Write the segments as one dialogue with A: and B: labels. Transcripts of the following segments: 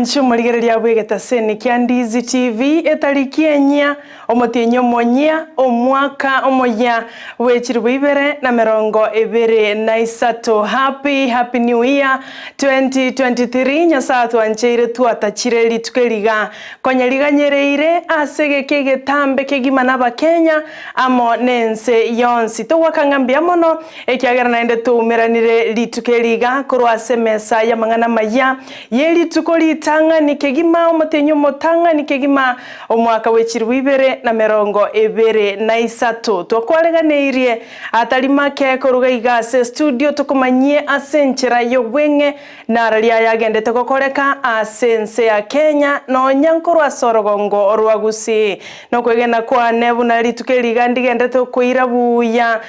A: Nshumuligereria bwegeta seni kia Ndizi TV etariki enya omotinyo monya omwaka omoya wechirwe ibere na merongo ebere na isato. Happy new year 2023. Nyasatu ancheire tuatachire litukeliga konyeliga nyereire asege kegetambe kegimana bakenya amo nense yonsi towakangambia mono ekiagera naende tumeranire litukeliga kurwase mesa ya mangana maya yeli tukoli tanga ni kegima omotenyo motanga ni kegima omwaka wechirwe ibere na merongo ebere na isato twakwareganeirie atalima keko rugaiga studio tukumanyie asenchera yogwenge naralia yagendete kokoreka asense ya Kenya no nyankoro asorogongo rwa Gusii no kwegena kwa nebu na litukeliga ndigendete kuirabuya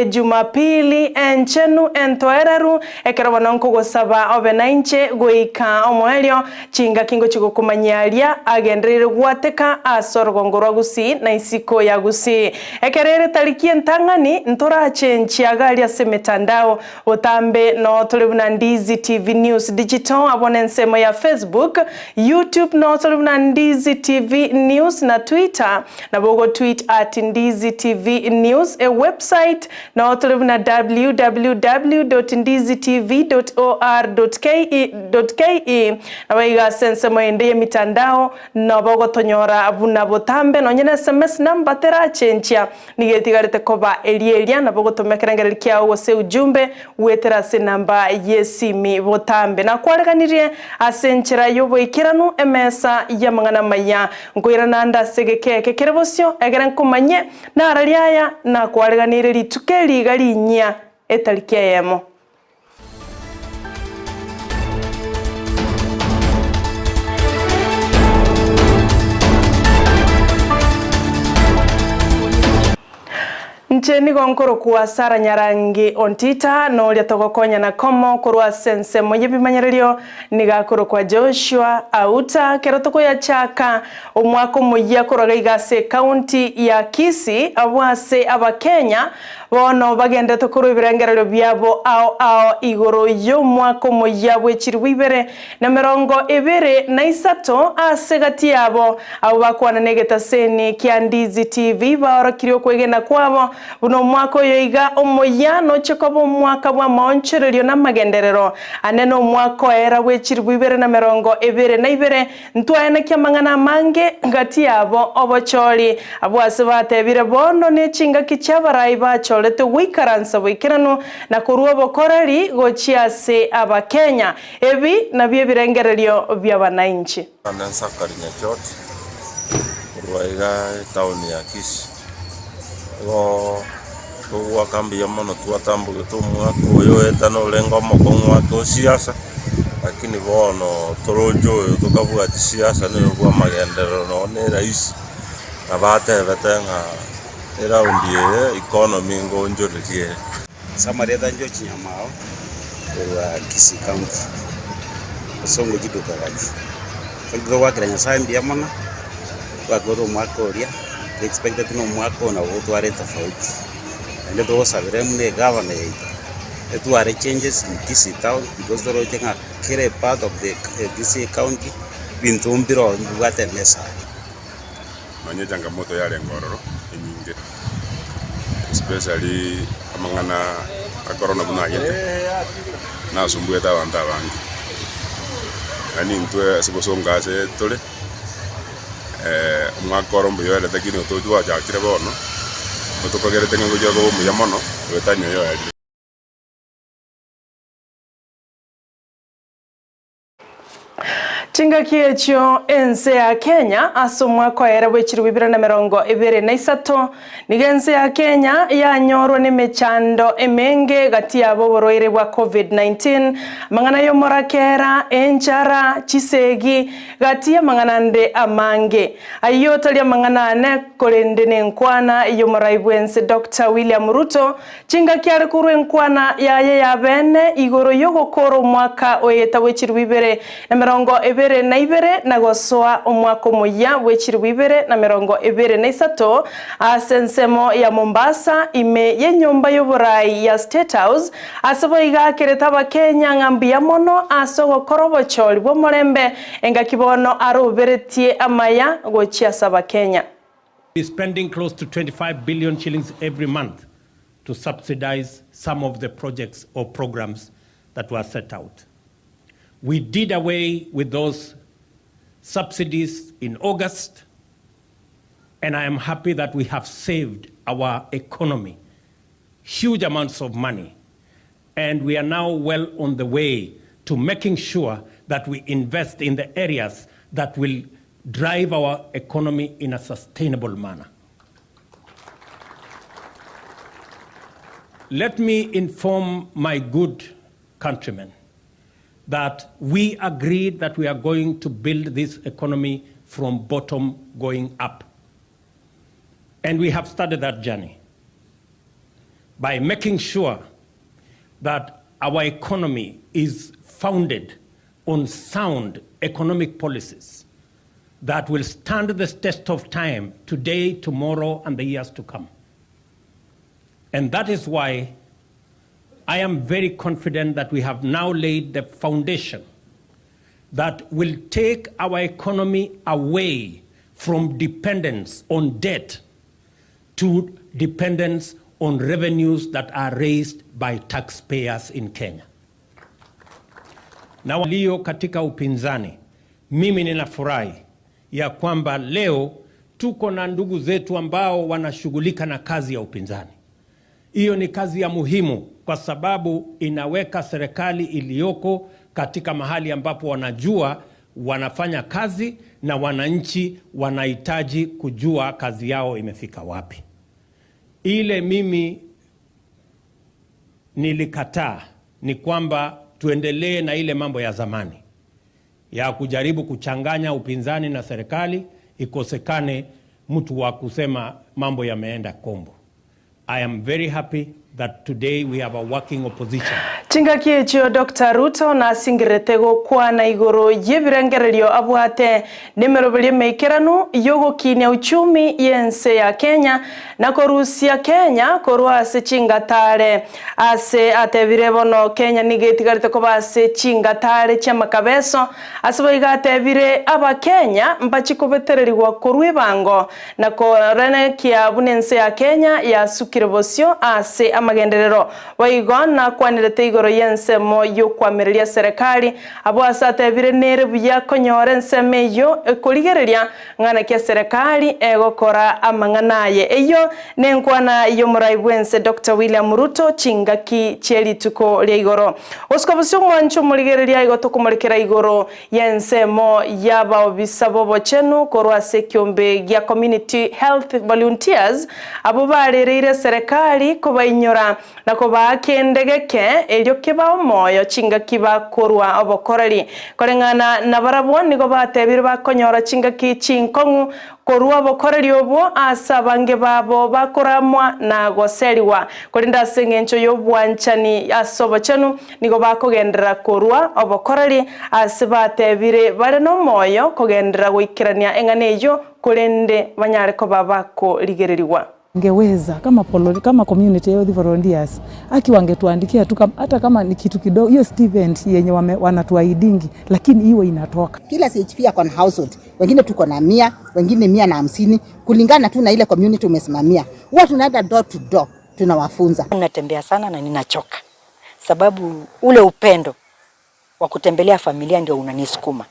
A: Jumapili enchenu entoeraru ekerabona nkugosaba obenainche goika omwelio chinga kingo chigukumanyalia agenderere gwateka asorogongo rwa Gusii na isiko ya Gusii ekerere tariki entangani ntora chenchi agalia semetandao utambe no tulibuna Ndizi TV News Digital abonensemo ya Facebook, YouTube no tulibuna Ndizi TV News na Twitter na bogo tweet at Ndizi TV News website no tulibuna www.ndizitv.or.ke na waiga sense moende mitandao na bogo tonyora abuna botambe no nyene SMS number tera chenchia nigetigarete koba elielia na bogo tomekerengere kia wose ujumbe wetera se namba yesimi botambe na kwareganirie asenchera yobo ikiranu emesa ya mangana maya ngoira nanda segeke kerebosyo egeren kumanye na araliaya na kwareganire litukeli galinya etalikeyemo. Ncheni gonkoro kuwa Sara Nyarangi Ontinta no lia togokonya na komo kurwa sense moye bimanyererio nigakoro kwa Joshua auta kerotoko ya chaka omwako moya koroga igase county ya Kisii abwase abakenya bono bagende tokoro ibirengerero byabo ao igoro yo mwako moya wechirwe ibere na merongo ebere na isato asegati yabo abo bakwana negeta seni kia Ndizi TV baorokirio kwegena kwabo buno mwako yoiga omoya no chekobo mwaka bwa monchererio na magenderero aneno mwako era wechirwe ibere na merongo ebere na ibere ntwaene kia mangana mange ngati yabo obocholi abwase batebire bono ne chinga kichabarai bacholete wikaransa wikiranu na kuruwa bokorari gochiase abakenya ebi nabye birengererio by'abanainchi
B: anansa karinya jot ruaiga town ya Kisii go tuwa kambi ya mono tuwatambuge tumwako yo etano lengo mokongwa to siasa lakini bono torojo tukabuga siasa no bwa magendero no ne rais abate betenga era undie economy ngonjorerie
C: samaria danjo chinyamao wa Kisii County songo jiduka gaji ndio wakiranya sambi ya mona wakoro makoria expected no mwako na wotware tofauti ndio twosabire mune governor etware changes in Kisii town because the road tenga kere part of the Kisii County bintumbiro mbugate mesa
D: manye changamoto yale ngororo nyingi especially amangana corona buna yete na sumbuye ta banta bangi ani ntwe sibosonga se tole mwakorombo yale takino tojwa jakire bono otokogere tenga ngoja go muyamono wetanyo yo yali
A: Chinga kiechio ense ya Kenya asomwa kwa era wechirwe ibere na merongo ebere na isato nigense ya Kenya ya nyorwa ni mechando emenge gati yabo boroire wa COVID-19 mangana yo morakera enchara chisegi gati ya mangana nde amange ayo talia mangana ne kolende ne nkwana yo moraibwense Dr. William Ruto chinga kiare kuru nkwana ya bene igoro yogo koro mwaka oyeta wechirwe ibere na merongo ebere ibere na ibere na gosoa omwaka moya wechirwe ibere na mirongo ibere na isato asensemo ya Mombasa ime ye nyumba y'oburai ya State House asabo igakereta abakenya ng'ambi ya mono asogo korobochori bwo morembe engakibono aroberetie Amayia gochiasa abakenya.
E: We're spending close to 25 billion shillings every month to subsidize some of the projects or programs that were set out. We did away with those subsidies in August, and I am happy that we have saved our economy huge amounts of money, and we are now well on the way to making sure that we invest in the areas that will drive our economy in a sustainable manner. Let me inform my good countrymen that we agreed that we are going to build this economy from bottom going up. And we have started that journey by making sure that our economy is founded on sound economic policies that will stand the test of time today, tomorrow, and the years to come. And that is why I am very confident that we have now laid the foundation that will take our economy away from dependence on debt to dependence on revenues that are raised by taxpayers in Kenya. Na walio katika upinzani, mimi ninafurahi ya kwamba leo tuko na ndugu zetu ambao wanashughulika na kazi ya upinzani. Hiyo ni kazi ya muhimu kwa sababu inaweka serikali iliyoko katika mahali ambapo wanajua wanafanya kazi na wananchi wanahitaji kujua kazi yao imefika wapi. Ile mimi nilikataa ni kwamba tuendelee na ile mambo ya zamani ya kujaribu kuchanganya upinzani na serikali, ikosekane mtu wa kusema mambo yameenda kombo. I am very happy that today we have a working opposition.
A: Chingakiecho Dr. Ruto na singiretego kwa na igoro yebirengererio abwate nimerobeli mekeranu yogo kinya uchumi yense ya Kenya na korusia Kenya korwa ase chingatare ase atebirebono Kenya nigetigarite ko base chingatare chamakabeso asabo atebire aba Kenya mbachikobetererwa korwe bango na korene kia bunense ya Kenya ya sukirebosio ase amagenderero waigona kwanirete igoro yensemo yo kwamereria serikali abo asatebire nere buya konyore nseme yo ekoligereria ngana kia serikali egokora amanganaye eyo nenkwana yo muraibwense Dr. William Ruto chingaki cherituko lya igoro oskobusyo mwancho muligereria igoto kumulekera igoro yensemo yaba obisabo bochenu korwa sekyombe gya community health volunteers abo barereire serikali kubainyora na kubakendegeke elyo kibao moyo chingaki bakorwa obokoreri korengana na barabwo nigo batebire bakonyora chingaki chinkongu korwa obokoreri obo asa bange babo bakoramwa na goseriwa korinda sengencho yobwanchani asobo chenu nigo bakogendera korwa obokoreri ase batebire bare no moyo kogendera goikirania enganeyo kurende banyare ko babako ligereriwa.
F: Ngeweza kama community health volunteers wangetuandikia tu hata kama ni kitu kidogo hiyo stipend yenye wanatuaidingi lakini iwe inatoka.
G: Kila CHP yako na household, wengine tuko na 100, wengine 150 kulingana tu na ile community umesimamia. Huwa tunaenda door to door tunawafunza.
H: Ninatembea sana na ninachoka. Sababu ule upendo wa kutembelea familia ndio unanisukuma.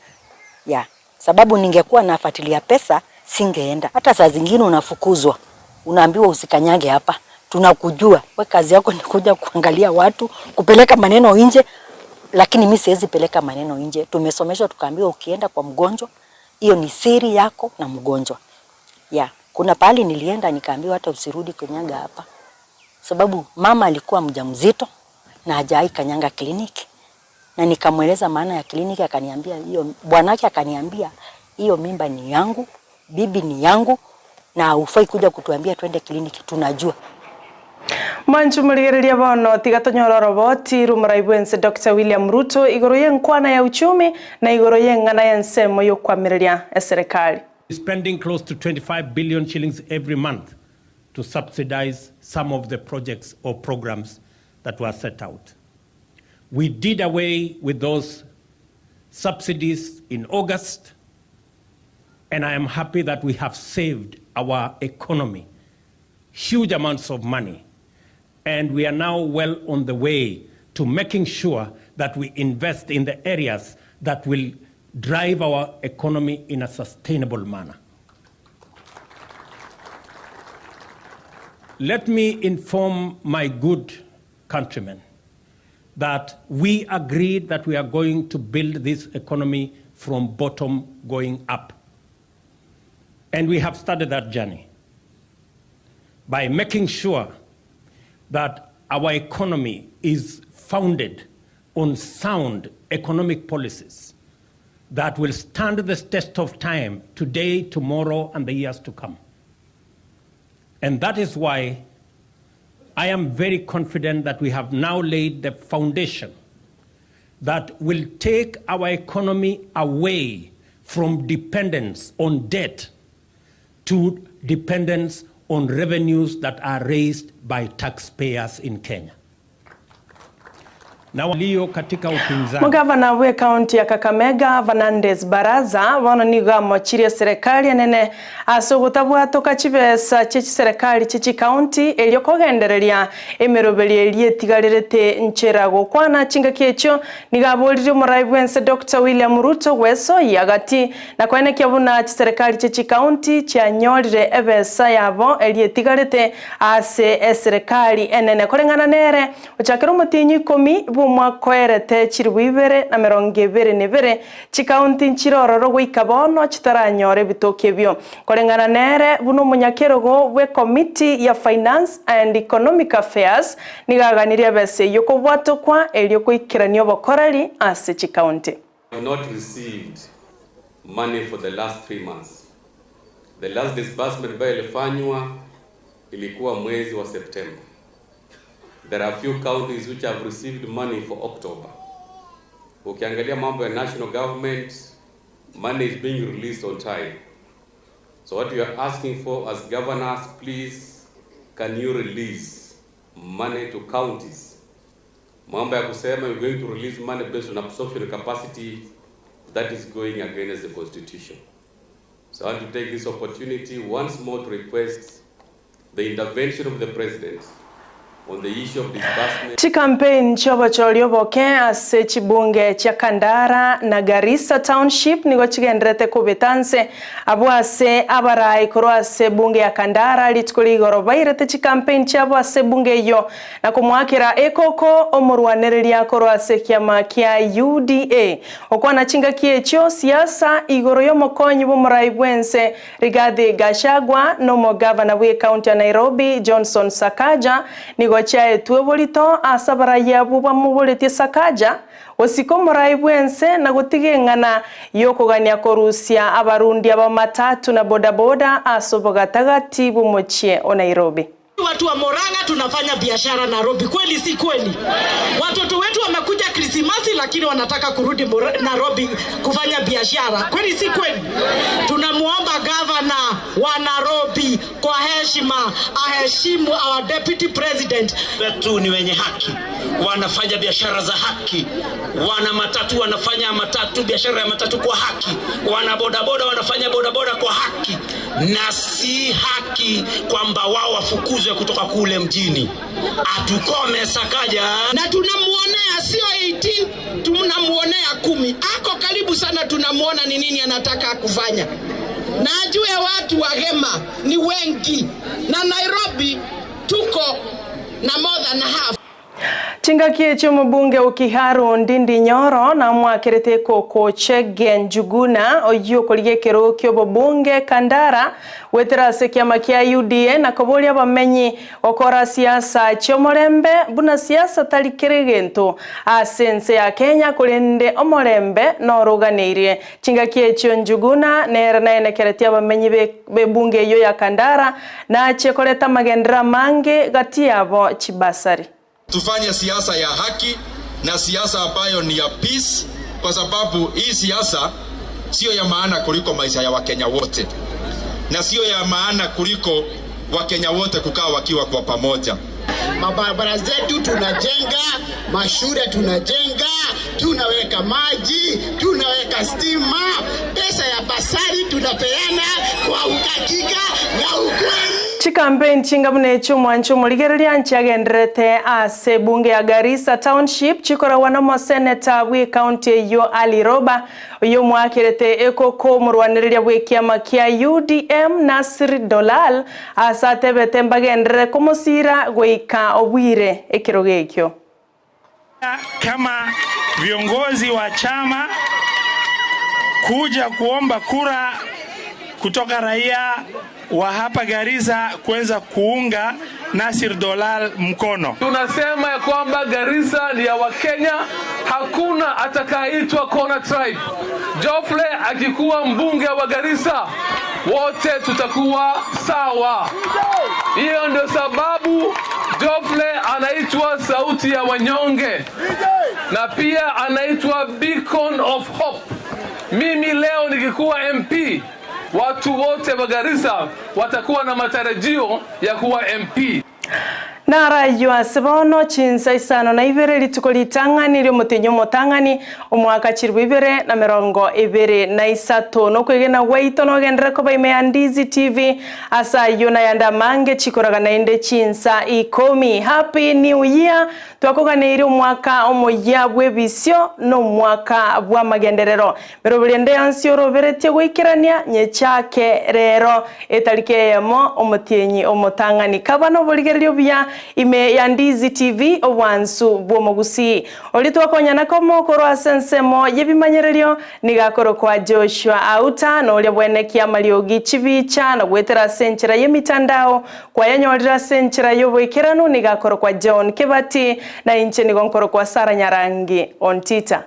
H: Sababu ningekuwa nafuatilia pesa singeenda. Hata saa zingine unafukuzwa. Unaambiwa usikanyage hapa. Tunakujua. Wewe kazi yako ni kuja kuangalia watu, kupeleka maneno nje, lakini mimi siwezi peleka maneno nje. Tumesomeshwa tukaambiwa ukienda kwa mgonjwa, hiyo ni siri yako na mgonjwa. Kuna pahali nilienda nikaambiwa hata usirudi kanyaga hapa. Sababu mama alikuwa mjamzito na hajai kanyanga kliniki. Na nikamweleza maana ya kliniki, akaniambia hiyo, bwanake akaniambia hiyo mimba ni yangu, bibi ni yangu, na ufai kuja kutuambia twende kliniki, tunajua.
A: Manchu muligereria bono tigatonyororo roboti rumuraibwense Dr. William Ruto igoro yenkwana ya uchumi na igoro yengana yensemo yokwamireria eserikali.
E: Spending close to 25 billion shillings every month to subsidize some of the projects or programs that were set out. We did away with those subsidies in August, and I am happy that we have saved our economy huge amounts of money, and we are now well on the way to making sure that we invest in the areas that will drive our economy in a sustainable manner. Let me inform my good countrymen that we agreed that we are going to build this economy from bottom going up. And we have started that journey by making sure that our economy is founded on sound economic policies that will stand the test of time today, tomorrow, and the years to come. And that is why I am very confident that we have now laid the foundation that will take our economy away from dependence on debt to dependence on revenues that are raised by taxpayers in Kenya.
A: Mugavana we kaunti ya Kakamega Vanandes Baraza wananiga mochiria serikali nene asogotabwa toka chibesa chechi serikali chechi kaunti eliokogendereria emerobeli elietigarerete ncherago kwana chinga kecho nigabolire muraibwense Dr. William Ruto weso yagati na kwene kyabuna serikali chechi kaunti chanyorire ebesa yabo elietigarete ase serikali enene kolengana nere uchakero mutinyi 10 mwakwerete chirwibere na 22 chikaunti nchirororo gwikabono chitaranyore bitoke byo kolengana nere buno munyakerogo we committee ya finance and economic affairs nigaganiria bese yoko bwatokwa elyo kwikiranyo bokorali ase chikaunti.
I: Not received money for the last 3 months. The last disbursement by ilifanywa ilikuwa mwezi wa September. There are few counties which have received money for October. Ukiangalia mambo ya national government, money is being released on time. So what we are asking for as governors, please, can you release money to counties? Mambo ya kusema we're going to release money based on absorption capacity, that is going against the constitution. So I want to take this opportunity once more to request the intervention of the president on the issue of disbursement.
A: Campaign chobo cholioboke ase chibunge cha Kandara na Garissa Township nigo chigendrete kubetanse abwase abarai korwase bunge ya Kandara litkuligoro bairete campaign chabo ase bunge yo na kumwakira ekoko omurwanereria korwase kyama kya UDA okwana chinga kiecho siasa igoro yo mokonyi bomuraibwense Rigathi Gachagua no mogavana we county ya Nairobi Johnson Sakaja nigo chae tuebolito asabara yabu bamubolete Sakaja osiko muraibwense na gutigengana yokogania korusia abarundi abamatatu na bodaboda asobogatagati bumochie o Nairobi.
J: Watu wa Moranga tunafanya biashara Nairobi, kweli si kweli? Watoto wetu wamekuja Krismasi lakini wanataka kurudi Nairobi kufanya biashara, kweli si kweli? Tunamuomba governor wa Nairobi kwa heshima aheshimu our deputy president.
K: Wetu ni wenye haki, wanafanya biashara za haki, wana matatu wanafanya matatu, biashara ya matatu kwa haki, wana bodaboda wanafanya bodaboda kwa haki, na si haki kwamba wao wafukuzwe kutoka kule mjini. Atukome Sakaja.
J: Na tunamuonea sio 18, tunamuonea 10. Ako karibu sana, tunamuona ni nini anataka kufanya. Na ajue watu wa Gema ni wengi, na Nairobi tuko na more than half.
A: Chingakie chomubunge ukiharu ndindi nyoro na mwakirete koko chege njuguna oyo kolige kero kyobubunge kandara weterase kiama kia UDA na kobolia bamenyi okora siasa chomorembe buna siasa talikirigento asense ya Kenya kulende omorembe no ruganirie chingakie chyo njuguna nera naene keretia bamenyi bebunge yo ya kandara na chekoleta magendera mange gatiabo chibasari.
L: Tufanye siasa ya haki na siasa ambayo ni ya peace, kwa sababu hii siasa sio ya maana kuliko maisha ya Wakenya wote, na sio ya maana kuliko Wakenya wote kukaa wakiwa kwa pamoja.
M: Mabarabara zetu tunajenga, mashule tunajenga, tunaweka maji, tunaweka stima, pesa ya basari tunapeana kwa uhakika na ukweli.
A: Chikampen chingabune chumwanchu muligerelia nchiagendrete ase bunge ya Garissa Township chikora wanamo seneta wi county yo Ali Roba yo mwakirete ekoko murwanirilia wi kiama kia UDM Nasir Dolal asa tebete mbagendre kumusira gwika obwire ekirogekyo.
N: Kama viongozi wa chama kuja kuomba kura kutoka raia wa hapa Garissa kuweza kuunga Nasir Dolal mkono.
O: Tunasema ya kwamba Garissa ni ya Wakenya, hakuna atakayeitwa Kona tribe. Jofle akikuwa mbunge wa Garissa, wote tutakuwa sawa. Hiyo ndio sababu Jofle anaitwa sauti ya wanyonge na pia anaitwa Beacon of Hope. Mimi leo nikikuwa MP, watu wote wa Garissa watakuwa na matarajio ya kuwa MP.
A: Nara yuasibono Chinsa Isano na ibere litukolitangani lio mutinyo motangani omwaka chirbu ibere na merongo ibere na isato no kwegena waito no gendra ko baime Ndizi TV asa yona yanda mange chikoraga na inde Chinsa ikomi. Happy New Year twakoganire omwaka omoya bwebisyo no mwaka bwa magenderero merobulende ansio roberete gwikirania nyechake rero etalike yemo omutinyi omotangani kabano buligerio bya ime ya Ndizi TV owansu bwomo Gusii olitwa konyana komo korwa sensemo yebimanyererio nigakoro kwa Joshua Auta no lya bwenekia maliogi chibicha na gwetera senchera yemitandao kwa yanyorira senchera yobwekerano nigakoro kwa John Kebati na inche nigonkoro kwa Sara Nyarangi Ontita.